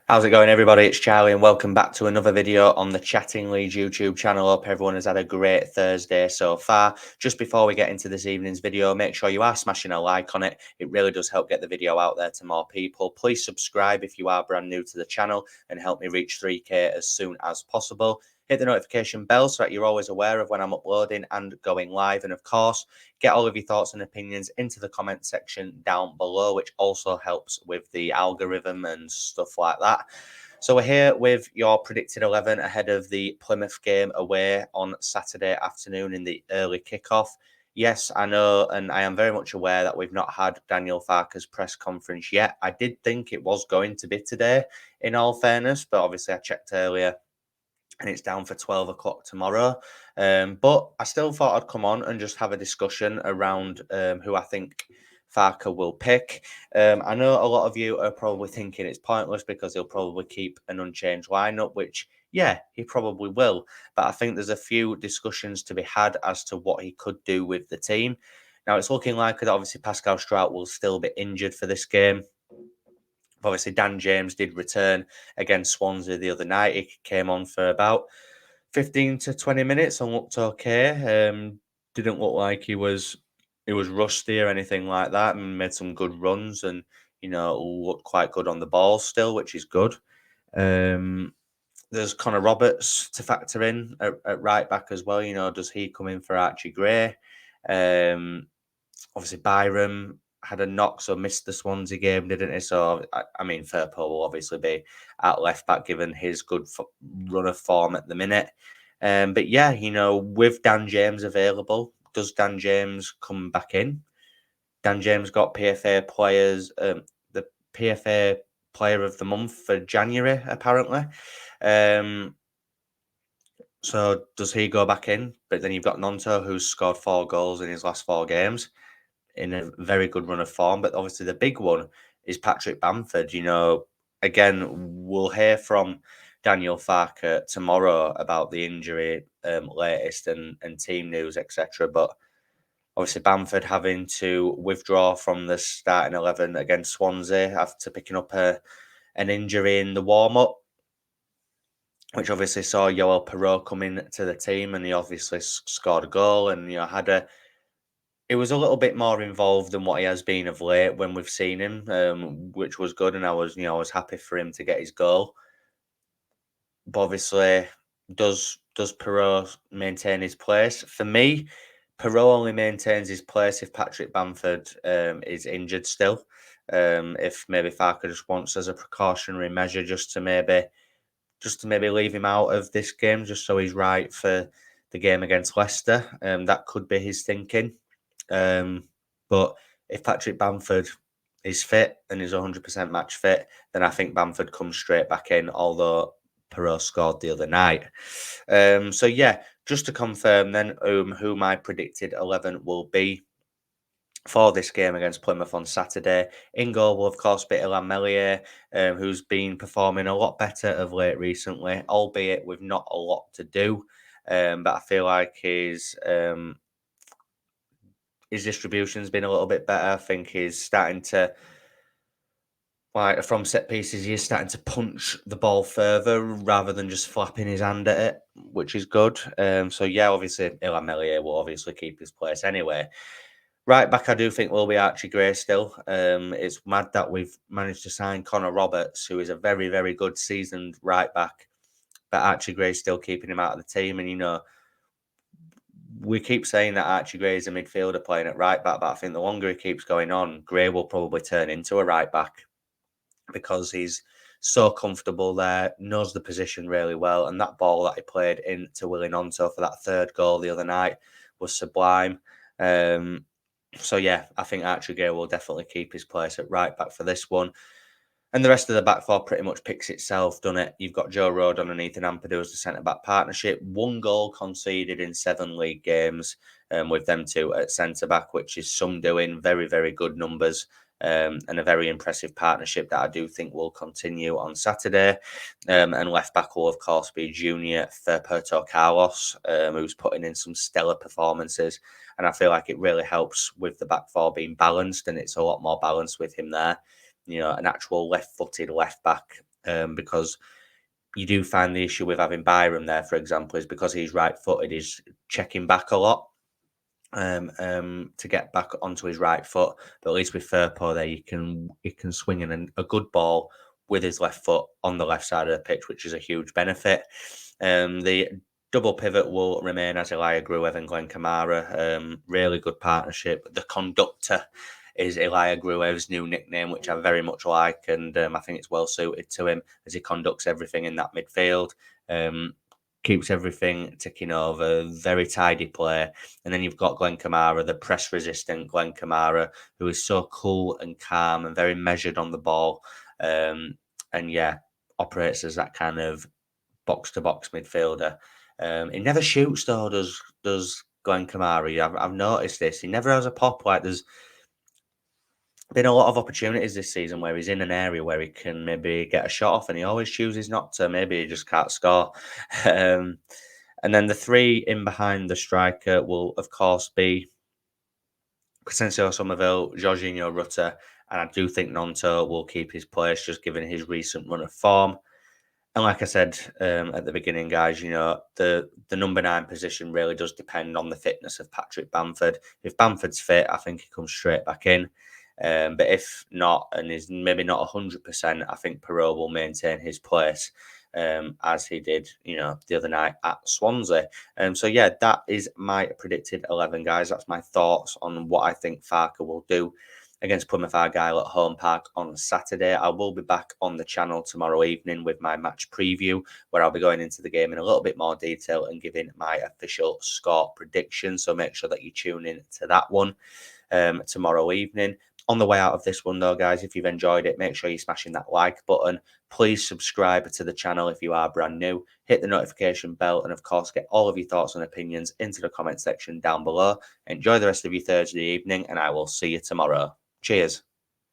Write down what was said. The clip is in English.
How's it going, everybody? It's Charlie, and welcome back to another video on the Chatting Leeds YouTube channel. Hope everyone has had a great Thursday so far. Just before we get into this evening's video, make sure you are smashing a like on it. It really does help get the video out there to more people. Please subscribe if you are brand new to the channel and help me reach 3K as soon as possible. Hit the notification bell so that you're always aware of when I'm uploading and going live. And of course, get all of your thoughts and opinions into the comment section down below, which also helps with the algorithm and stuff like that. So we're here with your predicted 11 ahead of the Plymouth game away on Saturday afternoon in the early kickoff. Yes, I know, and I am very much aware that we've not had Daniel Farke's press conference yet. I did think it was going to be today, in all fairness, but obviously I checked earlier and it's down for 12 o'clock tomorrow. But I still thought I'd come on and just have a discussion around who I think Farke will pick. I know a lot of you are probably thinking it's pointless because he'll probably keep an unchanged lineup, which, yeah, he probably will. But I think there's a few discussions to be had as to what he could do with the team. Now, it's looking like that obviously Pascal Strout will still be injured for this game. Obviously, Dan James did return against Swansea the other night. He came on for about 15 to 20 minutes and looked okay. Didn't look like he was rusty or anything like that, and made some good runs and looked quite good on the ball still, which is good. There's Connor Roberts to factor in at right back as well. Does he come in for Archie Gray? Obviously, Byram had a knock, so missed the Swansea game, didn't he? So, I mean, Firth will obviously be at left back given his good run of form at the minute. But yeah, with Dan James available, does Dan James come back in? Dan James got PFA the PFA Player of the Month for January, apparently. So does he go back in? But then you've got Gnonto, who's scored 4 goals in his last 4 games in a very good run of form. But obviously the big one is Patrick Bamford. Again, we'll hear from Daniel Farke tomorrow about the injury latest and team news, etc. But obviously Bamford having to withdraw from the starting 11 against Swansea after picking up an injury in the warm-up, which obviously saw Joel Perreault come in to the team, and he obviously scored a goal and it was a little bit more involved than what he has been of late when we've seen him, which was good, and I was happy for him to get his goal. But obviously, does Perreault maintain his place? For me, Perreault only maintains his place if Patrick Bamford is injured still. If maybe Farke just wants as a precautionary measure just to maybe leave him out of this game, just so he's right for the game against Leicester. That could be his thinking. But if Patrick Bamford is fit and is 100% match fit, then I think Bamford comes straight back in, although Perreault scored the other night. So yeah, just to confirm then who my predicted 11 will be for this game against Plymouth on Saturday. In goal will, of course, be Illan Meslier, who's been performing a lot better of late recently, albeit with not a lot to do. But I feel like his distribution's been a little bit better. I think he's starting to, like, from set pieces, he's starting to punch the ball further rather than just flapping his hand at it, which is good. So yeah, obviously Illan Meslier will obviously keep his place anyway. Right back, I do think will be Archie Gray still. It's mad that we've managed to sign Connor Roberts, who is a very, very good seasoned right back, but Archie Gray's still keeping him out of the team. And we keep saying that Archie Gray is a midfielder playing at right back, but I think the longer he keeps going on, Gray will probably turn into a right back because he's so comfortable there, knows the position really well, and that ball that he played into Gnonto for that 3rd goal the other night was sublime. So yeah, I think Archie Gray will definitely keep his place at right back for this one. And the rest of the back four pretty much picks itself, doesn't it? You've got Joe Road underneath and Ampadu as the centre-back partnership. 1 goal conceded in 7 league games with them 2 at centre-back, which is some doing. Very, very good numbers and a very impressive partnership that I do think will continue on Saturday. And left-back will, of course, be Junior Firpo Carlos, who's putting in some stellar performances. And I feel like it really helps with the back four being balanced, and it's a lot more balanced with him there. An actual left-footed left back because you do find the issue with having Byram there, for example, is because he's right-footed, he's checking back a lot to get back onto his right foot. But at least with Firpo there, he can swing in a good ball with his left foot on the left side of the pitch, which is a huge benefit. The double pivot will remain as Elia Gruev and Glenn Kamara. Really good partnership. The conductor is Elia Gruev's new nickname, which I very much like, and I think it's well suited to him as he conducts everything in that midfield. Keeps everything ticking over, very tidy play. And then you've got Glenn Kamara, the press resistant Glenn Kamara, who is so cool and calm and very measured on the ball. And yeah, operates as that kind of box to box midfielder. He never shoots though, does Glenn Kamara. I've noticed this. He never has a pop. Like there's been a lot of opportunities this season where he's in an area where he can maybe get a shot off, and he always chooses not to. Maybe he just can't score. And then the three in behind the striker will, of course, be Crescencio Somerville, Jorginho Rutter, and I do think Gnonto will keep his place, just given his recent run of form. And like I said at the beginning, guys, you know, the number 9 position really does depend on the fitness of Patrick Bamford. If Bamford's fit, I think he comes straight back in. But if not, and is maybe not 100%, I think Perot will maintain his place as he did, you know, the other night at Swansea. So yeah, that is my predicted 11, guys. That's my thoughts on what I think Farke will do against Plymouth Argyle at Home Park on Saturday. I will be back on the channel tomorrow evening with my match preview, where I'll be going into the game in a little bit more detail and giving my official score prediction. So make sure that you tune in to that one tomorrow evening. On the way out of this one, though, guys, if you've enjoyed it, make sure you're smashing that like button. Please subscribe to the channel if you are brand new. Hit the notification bell and, of course, get all of your thoughts and opinions into the comment section down below. Enjoy the rest of your Thursday evening, and I will see you tomorrow. Cheers.